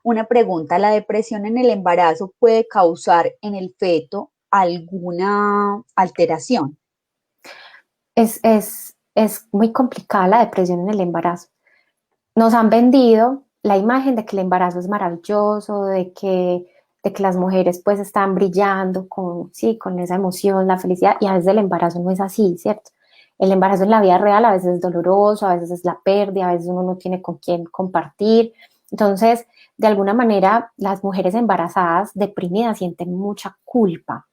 Una pregunta, ¿la depresión en el embarazo puede causar en el feto alguna alteración. Es muy complicada la depresión en el embarazo. Nos han vendido la imagen de que el embarazo es maravilloso, de que las mujeres pues están brillando con, sí, con esa emoción, la felicidad, y a veces el embarazo no es así, ¿cierto? El embarazo en la vida real a veces es doloroso, a veces es la pérdida, a veces uno no tiene con quién compartir. Entonces, de alguna manera, las mujeres embarazadas deprimidas sienten mucha culpa,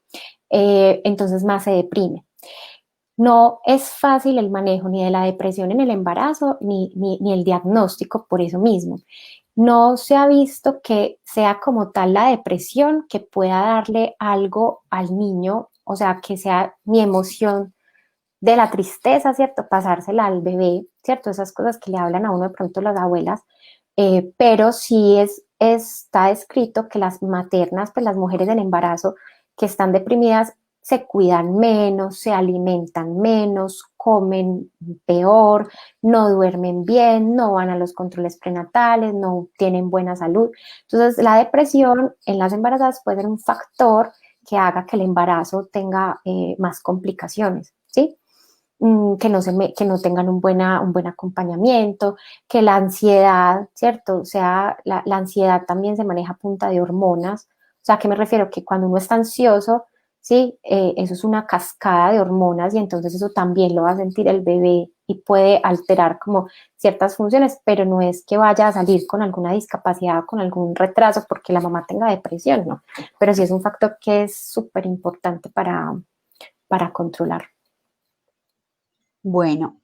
entonces más se deprime. No es fácil el manejo ni de la depresión en el embarazo ni el diagnóstico por eso mismo. No se ha visto que sea como tal la depresión que pueda darle algo al niño, o sea, que sea mi emoción de la tristeza, ¿cierto? Pasársela al bebé, ¿cierto? Esas cosas que le hablan a uno de pronto las abuelas, pero sí está escrito que las maternas, pues las mujeres en embarazo que están deprimidas, se cuidan menos, se alimentan menos, comen peor, no duermen bien, no van a los controles prenatales, no tienen buena salud. Entonces, la depresión en las embarazadas puede ser un factor que haga que el embarazo tenga más complicaciones, ¿sí? Que no tengan un buen acompañamiento, que la ansiedad, ¿cierto? O sea, la ansiedad también se maneja a punta de hormonas. O sea, ¿a qué me refiero? Que cuando uno está ansioso, ¿sí? Eso es una cascada de hormonas y entonces eso también lo va a sentir el bebé y puede alterar como ciertas funciones, pero no es que vaya a salir con alguna discapacidad, con algún retraso porque la mamá tenga depresión, ¿no? Pero sí es un factor que es súper importante para controlar. Bueno,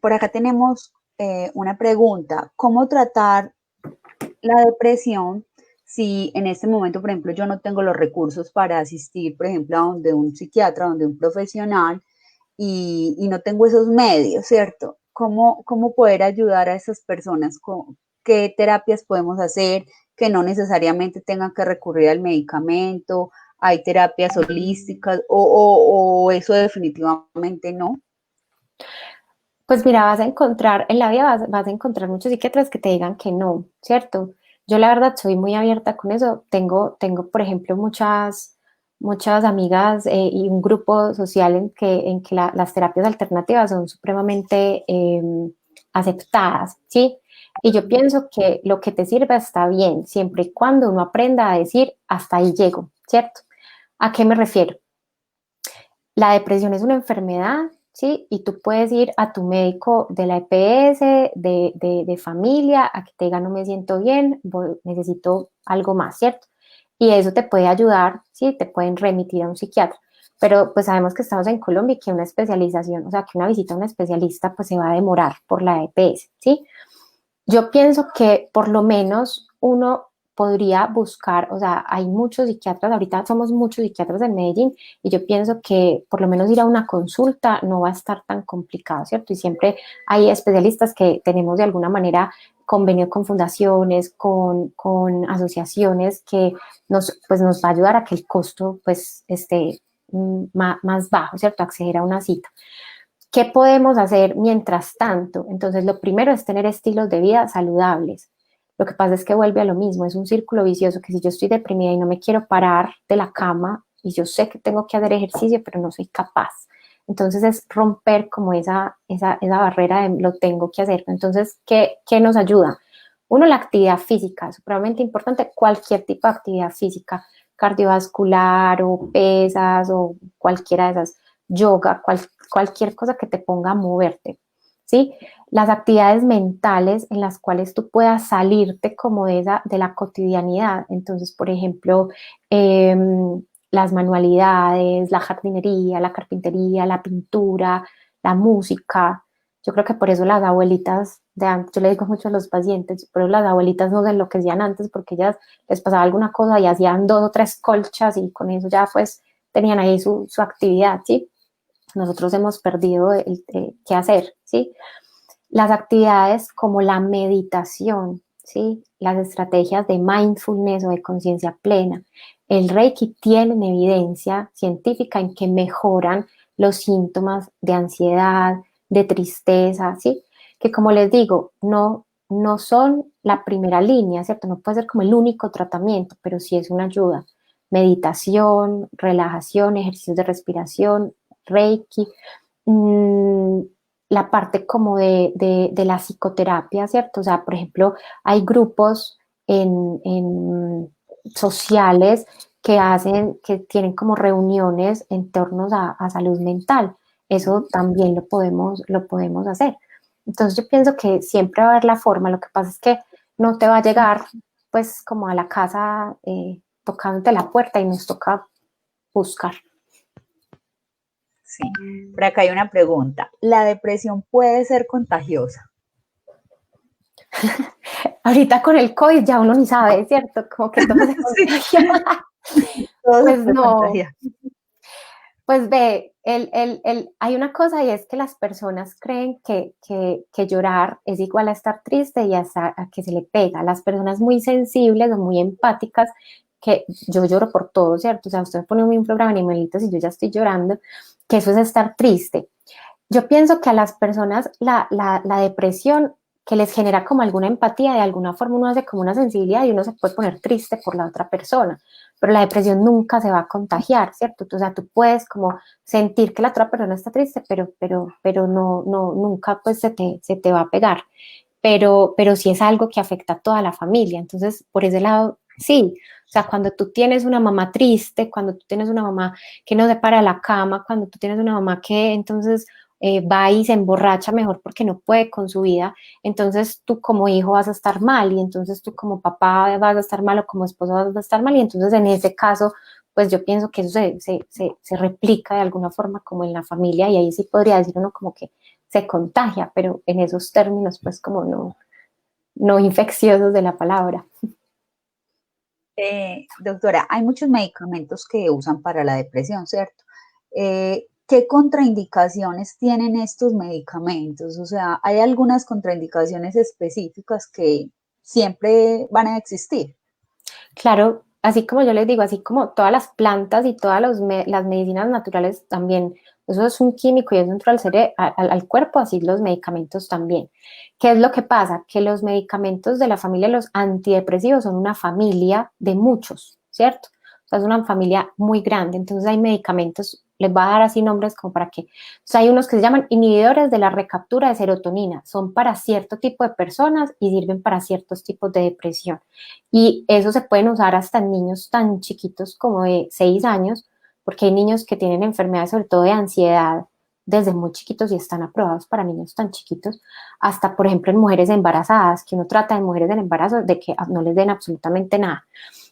por acá tenemos una pregunta. ¿Cómo tratar la depresión si en este momento, por ejemplo, yo no tengo los recursos para asistir, por ejemplo, a donde un psiquiatra, donde un profesional y no tengo esos medios, ¿cierto? ¿Cómo poder ayudar a esas personas? ¿Qué terapias podemos hacer que no necesariamente tengan que recurrir al medicamento? ¿Hay terapias holísticas o eso definitivamente no? Pues mira, vas a encontrar, en la vida vas a encontrar muchos psiquiatras que te digan que no, ¿cierto? Yo la verdad soy muy abierta con eso. Tengo por ejemplo, muchas amigas y un grupo social en que las terapias alternativas son supremamente aceptadas, ¿sí? Y yo pienso que lo que te sirva está bien, siempre y cuando uno aprenda a decir hasta ahí llego, ¿cierto? ¿A qué me refiero? La depresión es una enfermedad, ¿sí? Y tú puedes ir a tu médico de la EPS, de familia, a que te diga no me siento bien, necesito algo más, ¿cierto? Y eso te puede ayudar, ¿sí? Te pueden remitir a un psiquiatra. Pero pues sabemos que estamos en Colombia y que una especialización, o sea, que una visita a un especialista pues se va a demorar por la EPS, ¿sí? Yo pienso que por lo menos uno podría buscar, o sea, hay muchos psiquiatras, ahorita somos muchos psiquiatras en Medellín y yo pienso que por lo menos ir a una consulta no va a estar tan complicado, ¿cierto? Y siempre hay especialistas que tenemos de alguna manera convenio con fundaciones, con asociaciones que pues nos va a ayudar a que el costo pues esté más bajo, ¿cierto? Acceder a una cita. ¿Qué podemos hacer mientras tanto? Entonces, lo primero es tener estilos de vida saludables. Lo que pasa es que vuelve a lo mismo, es un círculo vicioso que si yo estoy deprimida y no me quiero parar de la cama y yo sé que tengo que hacer ejercicio, pero no soy capaz. Entonces es romper como esa barrera de lo tengo que hacer. Entonces, ¿qué nos ayuda? Uno, la actividad física, es supremamente importante, cualquier tipo de actividad física, cardiovascular o pesas o cualquiera de esas, yoga, cualquier cosa que te ponga a moverte, ¿sí? Las actividades mentales en las cuales tú puedas salirte como de la cotidianidad. Entonces, por ejemplo, las manualidades, la jardinería, la carpintería, la pintura, la música. Yo creo que por eso las abuelitas de antes, yo le digo mucho a los pacientes, pero las abuelitas no se enloquecían antes porque ellas les pasaba alguna cosa y hacían 2 o 3 colchas y con eso ya pues tenían ahí su actividad, ¿sí? Nosotros hemos perdido qué hacer, ¿sí? Las actividades como la meditación, ¿sí? Las estrategias de mindfulness o de conciencia plena. El Reiki tienen evidencia científica en que mejoran los síntomas de ansiedad, de tristeza, ¿sí? Que como les digo, no son la primera línea, ¿cierto? No puede ser como el único tratamiento, pero sí es una ayuda. meditación, relajación, ejercicios de respiración, Reiki, mm, la parte como de la psicoterapia, ¿cierto? O sea, por ejemplo, hay grupos en sociales que tienen como reuniones en torno a salud mental. Eso también lo podemos hacer. Entonces yo pienso que siempre va a haber la forma, lo que pasa es que no te va a llegar pues como a la casa tocándote la puerta y nos toca buscar. Sí. Por acá hay una pregunta. ¿La depresión puede ser contagiosa? Ahorita con el COVID ya uno ni sabe, ¿cierto? Como que todo se contagia. Sí, todo Pues se puede no, contagiar. pues ve, hay una cosa y es que las personas creen que llorar es igual a estar triste y a que se le pega. Las personas muy sensibles o muy empáticas, que yo lloro por todo, ¿cierto? O sea, usted me pone un programa de animalitos y yo ya estoy llorando, que eso es estar triste. Yo pienso que a las personas la depresión que les genera como alguna empatía, de alguna forma uno hace como una sensibilidad y uno se puede poner triste por la otra persona, pero la depresión nunca se va a contagiar, ¿cierto? O sea, tú puedes como sentir que la otra persona está triste, pero no, nunca pues se te va a pegar, pero sí es algo que afecta a toda la familia, entonces por ese lado, sí. O sea, cuando tú tienes una mamá triste, cuando tú tienes una mamá que no se para de la cama, cuando tú tienes una mamá que entonces va y se emborracha mejor porque no puede con su vida, entonces tú como hijo vas a estar mal y entonces tú como papá vas a estar mal o como esposo vas a estar mal y entonces en ese caso, pues yo pienso que eso se replica de alguna forma como en la familia y ahí sí podría decir uno como que se contagia, pero en esos términos pues como no infecciosos de la palabra. Doctora, hay muchos medicamentos que usan para la depresión, ¿cierto? ¿Qué contraindicaciones tienen estos medicamentos? O sea, ¿hay algunas contraindicaciones específicas que siempre van a existir? Claro, así como yo les digo, así como todas las plantas y todas las medicinas naturales también, eso es un químico y es dentro al cuerpo, así los medicamentos también. ¿Qué es lo que pasa? Que los medicamentos de la familia de los antidepresivos son una familia de muchos, ¿cierto? O sea, es una familia muy grande, entonces hay medicamentos, les voy a dar así nombres como para que, o sea, hay unos que se llaman inhibidores de la recaptura de serotonina, son para cierto tipo de personas y sirven para ciertos tipos de depresión. Y eso se pueden usar hasta en niños tan chiquitos como de 6 años, porque hay niños que tienen enfermedades sobre todo de ansiedad desde muy chiquitos y están aprobados para niños tan chiquitos, hasta por ejemplo en mujeres embarazadas, que uno trata de mujeres en embarazo de que no les den absolutamente nada,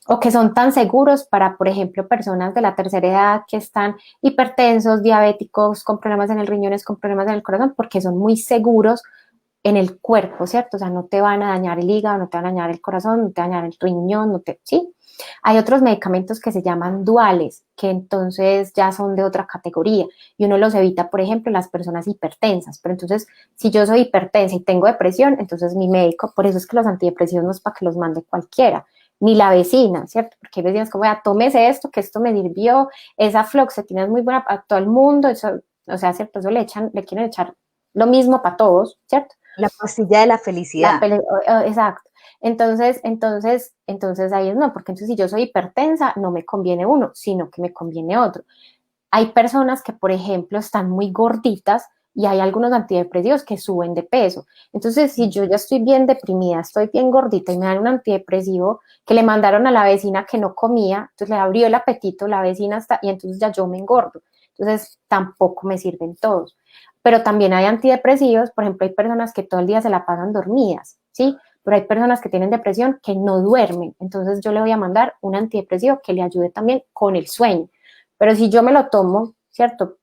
o que son tan seguros para, por ejemplo, personas de la tercera edad que están hipertensos, diabéticos, con problemas en el riñones, con problemas en el corazón, porque son muy seguros en el cuerpo, ¿cierto? O sea, no te van a dañar el hígado, no te van a dañar el corazón, no te van a dañar el riñón, ¿sí? Hay otros medicamentos que se llaman duales, que entonces ya son de otra categoría y uno los evita, por ejemplo, las personas hipertensas. Pero entonces, si yo soy hipertensa y tengo depresión, entonces mi médico, por eso es que los antidepresivos no es para que los mande cualquiera, ni la vecina, ¿cierto? Porque hay vecinas como, tómese esto, que esto me sirvió, esa fluoxetina es muy buena para todo el mundo, eso, o sea, ¿cierto? Eso le quieren echar lo mismo para todos, ¿cierto? La pastilla de la felicidad. Exacto. Entonces ahí es no, porque entonces si yo soy hipertensa, no me conviene uno, sino que me conviene otro. Hay personas que, por ejemplo, están muy gorditas y hay algunos antidepresivos que suben de peso. Entonces, si yo ya estoy bien deprimida, estoy bien gordita y me dan un antidepresivo que le mandaron a la vecina que no comía, entonces le abrió el apetito, la vecina está, y entonces ya yo me engordo. Entonces, tampoco me sirven todos. Pero también hay antidepresivos, por ejemplo, hay personas que todo el día se la pasan dormidas, ¿sí? Pero hay personas que tienen depresión que no duermen. Entonces, yo le voy a mandar un antidepresivo que le ayude también con el sueño. Pero si yo me lo tomo, ¿cierto?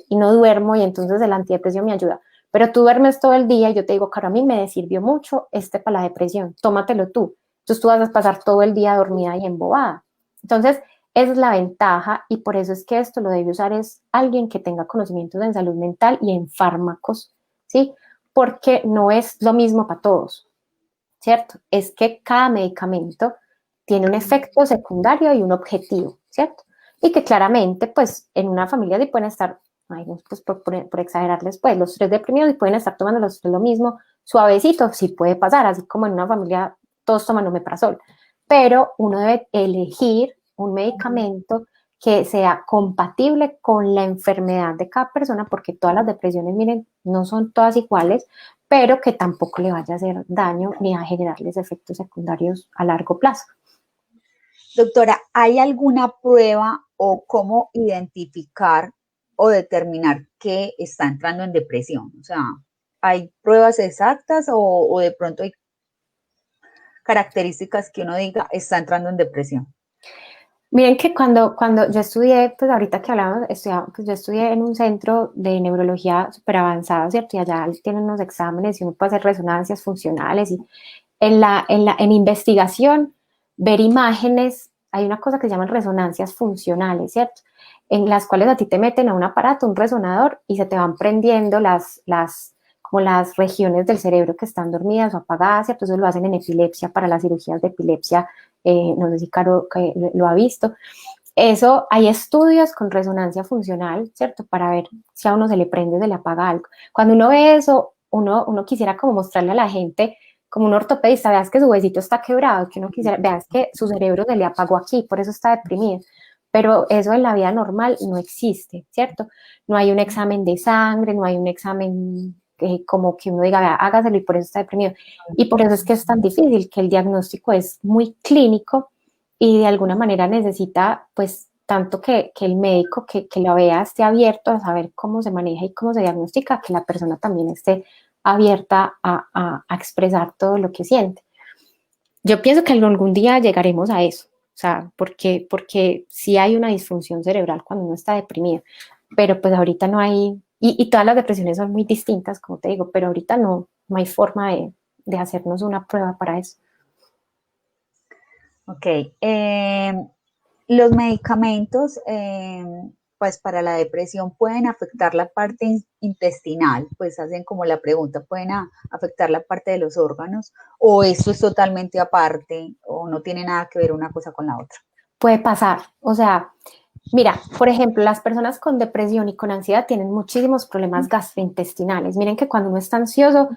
Y no duermo y entonces el antidepresivo me ayuda. Pero tú duermes todo el día y yo te digo, claro, a mí me sirvió mucho para la depresión, tómatelo tú. Entonces tú vas a pasar todo el día dormida y embobada. Entonces, esa es la ventaja y por eso es que esto lo debe usar es alguien que tenga conocimientos en salud mental y en fármacos, ¿sí? Porque no es lo mismo para todos, ¿cierto? Es que cada medicamento tiene un efecto secundario y un objetivo, ¿cierto? Y que claramente, pues, en una familia sí pueden estar, pues, por exagerarles, pues, los tres deprimidos y pueden estar tomando los tres lo mismo, suavecito, sí puede pasar, así como en una familia todos toman omeprazol, pero uno debe elegir un medicamento que sea compatible con la enfermedad de cada persona, porque todas las depresiones, miren, no son todas iguales, pero que tampoco le vaya a hacer daño ni a generarles efectos secundarios a largo plazo. Doctora, ¿hay alguna prueba o cómo identificar o determinar que está entrando en depresión? O sea, ¿hay pruebas exactas o de pronto hay características que uno diga está entrando en depresión? Miren que cuando yo estudié, pues ahorita que hablamos, pues yo estudié en un centro de neurología súper avanzado, ¿cierto? Y allá tienen unos exámenes y uno puede hacer resonancias funcionales y en investigación, ver imágenes, hay una cosa que se llaman resonancias funcionales, ¿cierto? En las cuales a ti te meten a un aparato, un resonador, y se te van prendiendo como las regiones del cerebro que están dormidas o apagadas, ¿cierto? Eso lo hacen en epilepsia, para las cirugías de epilepsia, no sé si Caro que lo ha visto. Eso, hay estudios con resonancia funcional, ¿cierto? Para ver si a uno se le prende o se le apaga algo. Cuando uno ve eso, uno quisiera como mostrarle a la gente, como un ortopedista, veas que su huesito está quebrado, que uno quisiera, veas que su cerebro se le apagó aquí, por eso está deprimido. Pero eso en la vida normal no existe, ¿cierto? No hay un examen de sangre, no hay un examen como que uno diga, vea, hágaselo y por eso está deprimido. Y por eso es que es tan difícil, que el diagnóstico es muy clínico y de alguna manera necesita, pues, tanto que el médico que la vea esté abierto a saber cómo se maneja y cómo se diagnostica, que la persona también esté abierta a expresar todo lo que siente. Yo pienso que algún día llegaremos a eso, o sea, porque sí hay una disfunción cerebral cuando uno está deprimido, pero pues ahorita no hay, y todas las depresiones son muy distintas, como te digo, pero ahorita no hay forma de hacernos una prueba para eso. Ok. Los medicamentos, pues para la depresión pueden afectar la parte intestinal, pues hacen como la pregunta, ¿pueden afectar la parte de los órganos o esto es totalmente aparte o no tiene nada que ver una cosa con la otra? Puede pasar, o sea, mira, por ejemplo, las personas con depresión y con ansiedad tienen muchísimos problemas gastrointestinales. Miren que cuando uno está ansioso,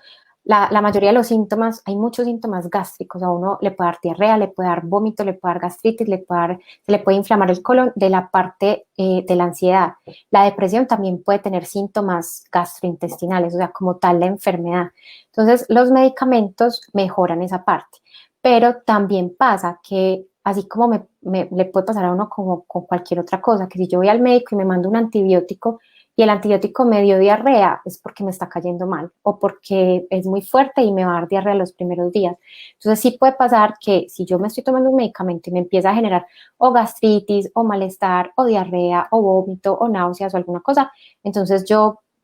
la mayoría de los síntomas, hay muchos síntomas gástricos. A uno le puede dar diarrea, le puede dar vómito, le puede dar gastritis, se le puede inflamar el colon de la parte de la ansiedad. La depresión también puede tener síntomas gastrointestinales, o sea, como tal la enfermedad. Entonces, los medicamentos mejoran esa parte. Pero también pasa que así como le puede pasar a uno como con cualquier otra cosa, que si yo voy al médico y me mando un antibiótico y el antibiótico me dio diarrea, es porque me está cayendo mal o porque es muy fuerte y me va a dar diarrea los primeros días. Entonces sí puede pasar que si yo me estoy tomando un medicamento y me empieza a generar o gastritis o malestar o diarrea o vómito o náuseas o alguna cosa, entonces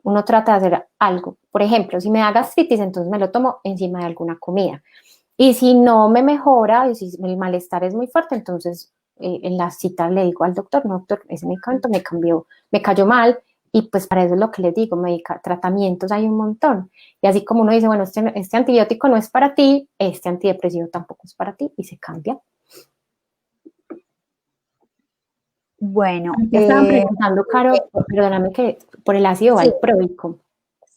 uno trata de hacer algo. Por ejemplo, si me da gastritis, entonces me lo tomo encima de alguna comida. Y si no me mejora, y si el malestar es muy fuerte, entonces en la cita le digo al doctor, no, doctor, ese medicamento me cayó mal, y pues para eso es lo que les digo, tratamientos hay un montón. Y así como uno dice, bueno, este antibiótico no es para ti, este antidepresivo tampoco es para ti, y se cambia. Bueno, Me estaban preguntando, Caro, perdóname, que por el ácido sí, valproico.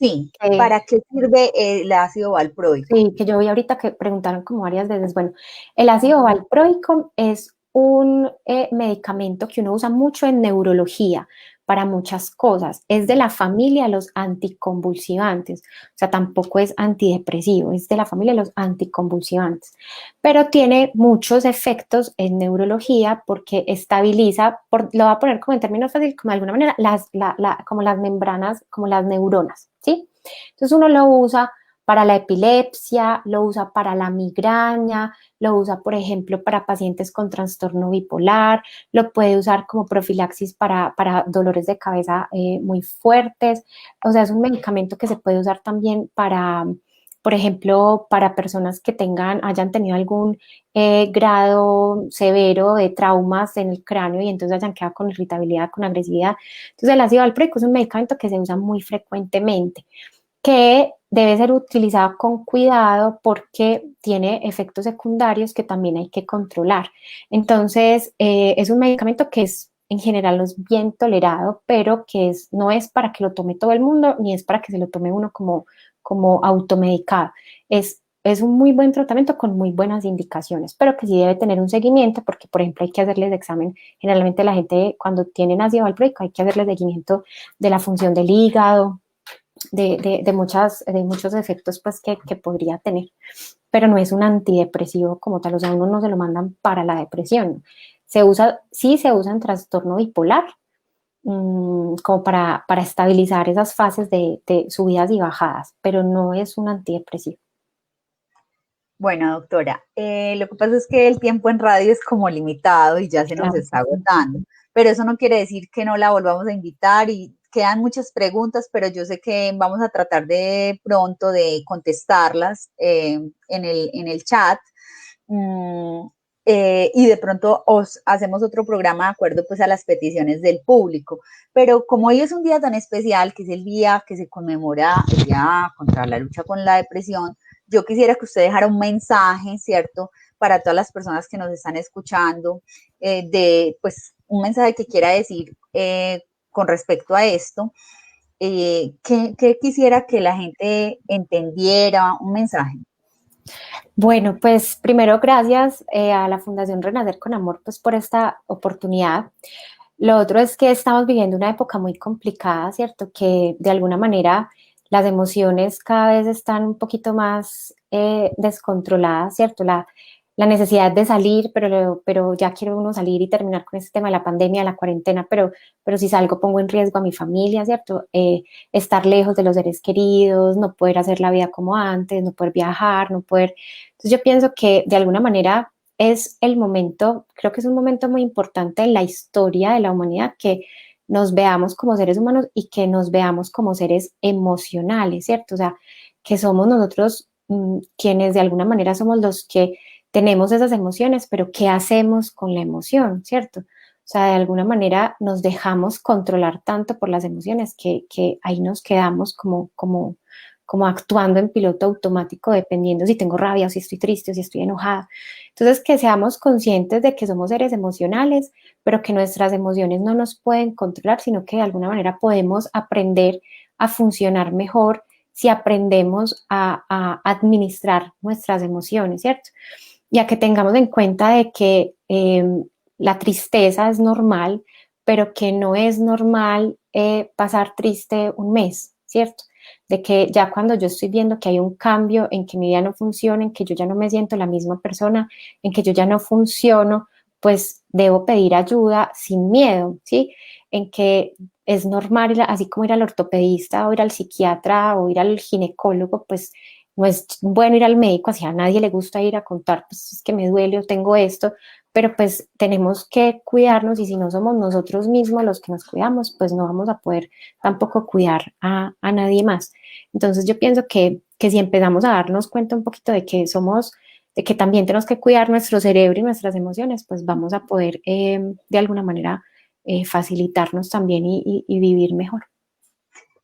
sí, ¿para qué sirve el ácido valproico? Sí, que yo vi ahorita que preguntaron como varias veces. Bueno, el ácido valproico es un medicamento que uno usa mucho en neurología para muchas cosas. Es de la familia de los anticonvulsivantes, o sea, tampoco es antidepresivo, es de la familia de los anticonvulsivantes, pero tiene muchos efectos en neurología porque estabiliza, lo voy a poner como en términos fáciles, como de alguna manera, como las membranas, como las neuronas, ¿sí? Entonces uno lo usa para la epilepsia, lo usa para la migraña, lo usa, por ejemplo, para pacientes con trastorno bipolar, lo puede usar como profilaxis para dolores de cabeza muy fuertes. O sea, es un medicamento que se puede usar también para, por ejemplo, para personas que hayan tenido algún grado severo de traumas en el cráneo y entonces hayan quedado con irritabilidad, con agresividad. Entonces, el ácido valproico es un medicamento que se usa muy frecuentemente, que debe ser utilizado con cuidado porque tiene efectos secundarios que también hay que controlar. Entonces, es un medicamento que en general no es bien tolerado, pero que no es para que lo tome todo el mundo, ni es para que se lo tome uno como automedicado. Es es un muy buen tratamiento con muy buenas indicaciones, pero que sí debe tener un seguimiento porque, por ejemplo, hay que hacerles examen. Generalmente la gente cuando tiene ácido valproico hay que hacerle seguimiento de la función del hígado, de muchos efectos pues, que podría tener, pero no es un antidepresivo como tal, o sea, uno no se lo mandan para la depresión. Sí se usa en trastorno bipolar, como para estabilizar esas fases de subidas y bajadas, pero no es un antidepresivo. Bueno, doctora, lo que pasa es que el tiempo en radio es como limitado y ya se nos Claro está que sí. agotando, pero eso no quiere decir que no la volvamos a invitar y quedan muchas preguntas, pero yo sé que vamos a tratar de pronto de contestarlas en el chat. Mm, y de pronto os hacemos otro programa de acuerdo pues a las peticiones del público. Pero como hoy es un día tan especial, que es el día que se conmemora el día contra la lucha con la depresión, yo quisiera que usted dejara un mensaje, ¿cierto? Para todas las personas que nos están escuchando, de pues un mensaje que quiera decir con respecto a esto. ¿Qué quisiera que la gente entendiera? Un mensaje. Bueno, pues primero gracias a la Fundación Renacer con Amor pues por esta oportunidad. Lo otro es que estamos viviendo una época muy complicada, ¿cierto? Que de alguna manera las emociones cada vez están un poquito más descontroladas, ¿cierto? La necesidad de salir, pero ya quiero uno salir y terminar con este tema de la pandemia, la cuarentena, pero si salgo pongo en riesgo a mi familia, ¿cierto? Estar lejos de los seres queridos, no poder hacer la vida como antes, no poder viajar, no poder... Entonces yo pienso que de alguna manera es el momento, creo que es un momento muy importante en la historia de la humanidad que nos veamos como seres humanos y que nos veamos como seres emocionales, ¿cierto? O sea, que somos nosotros quienes de alguna manera somos los que tenemos esas emociones, pero ¿qué hacemos con la emoción, ¿cierto? O sea, de alguna manera nos dejamos controlar tanto por las emociones que ahí nos quedamos como actuando en piloto automático, dependiendo si tengo rabia o si estoy triste o si estoy enojada. Entonces, que seamos conscientes de que somos seres emocionales, pero que nuestras emociones no nos pueden controlar, sino que de alguna manera podemos aprender a funcionar mejor si aprendemos a administrar nuestras emociones, ¿cierto? Ya que tengamos en cuenta de que la tristeza es normal, pero que no es normal pasar triste un mes, ¿cierto? De que ya cuando yo estoy viendo que hay un cambio en que mi vida no funciona, en que yo ya no me siento la misma persona, en que yo ya no funciono, pues debo pedir ayuda sin miedo, ¿sí? En que es normal, así como ir al ortopedista o ir al psiquiatra o ir al ginecólogo, pues no es bueno ir al médico, así a nadie le gusta ir a contar, pues es que me duele o tengo esto, pero pues tenemos que cuidarnos y si no somos nosotros mismos los que nos cuidamos, pues no vamos a poder tampoco cuidar a nadie más. Entonces yo pienso que si empezamos a darnos cuenta un poquito de que somos, de que también tenemos que cuidar nuestro cerebro y nuestras emociones, pues vamos a poder de alguna manera facilitarnos también y vivir mejor.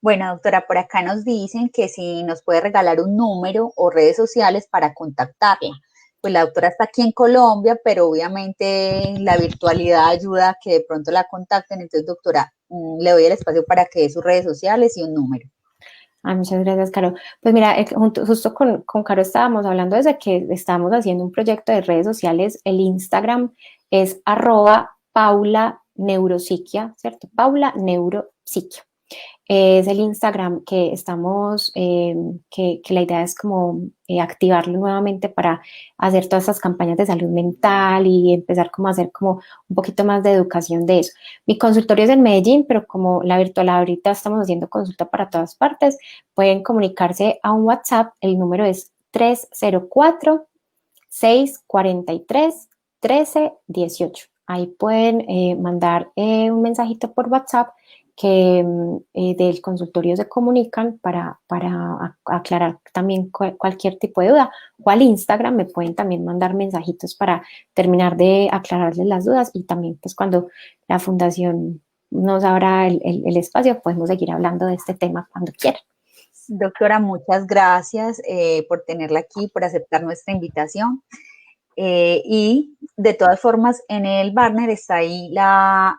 Bueno, doctora, por acá nos dicen que si nos puede regalar un número o redes sociales para contactarla. Pues la doctora está aquí en Colombia, pero obviamente la virtualidad ayuda a que de pronto la contacten. Entonces, doctora, le doy el espacio para que dé sus redes sociales y un número. Muchas gracias, Caro. Pues mira, justo con Caro estábamos hablando desde que estábamos haciendo un proyecto de redes sociales. El Instagram es @Paula Neuropsiquia, ¿cierto? Paula Neuropsiquia. Es el Instagram que estamos, que la idea es como activarlo nuevamente para hacer todas estas campañas de salud mental y empezar como a hacer como un poquito más de educación de eso. Mi consultorio es en Medellín, pero como la virtual ahorita estamos haciendo consulta para todas partes, pueden comunicarse a un WhatsApp, el número es 304-643-1318. Ahí pueden mandar un mensajito por WhatsApp que del consultorio se comunican para aclarar también cualquier tipo de duda. O al Instagram me pueden también mandar mensajitos para terminar de aclararles las dudas y también pues cuando la fundación nos abra el espacio podemos seguir hablando de este tema cuando quieran. Doctora, muchas gracias por tenerla aquí, por aceptar nuestra invitación. Y de todas formas, en el banner está ahí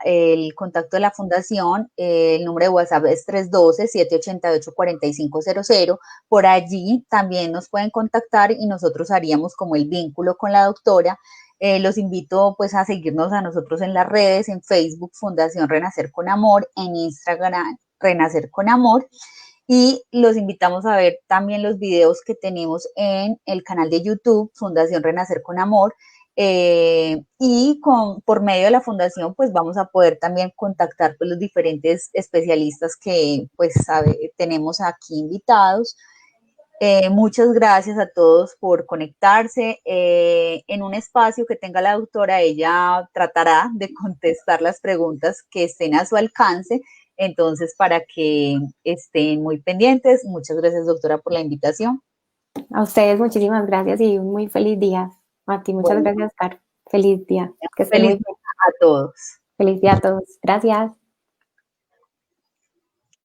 el contacto de la fundación, el número de WhatsApp es 312-788-4500. Por allí también nos pueden contactar y nosotros haríamos como el vínculo con la doctora. Los invito pues a seguirnos a nosotros en las redes, en Facebook Fundación Renacer con Amor, en Instagram Renacer con Amor. Y los invitamos a ver también los videos que tenemos en el canal de YouTube, Fundación Renacer con Amor, y por medio de la fundación pues vamos a poder también contactar pues los diferentes especialistas que pues tenemos aquí invitados. Muchas gracias a todos por conectarse. En un espacio que tenga la doctora, ella tratará de contestar las preguntas que estén a su alcance. Entonces, para que estén muy pendientes, muchas gracias, doctora, por la invitación. A ustedes muchísimas gracias y un muy feliz día. A ti muchas gracias, Oscar. Feliz día. Que estén muy Feliz bien. día a todos. Feliz día a todos. Gracias.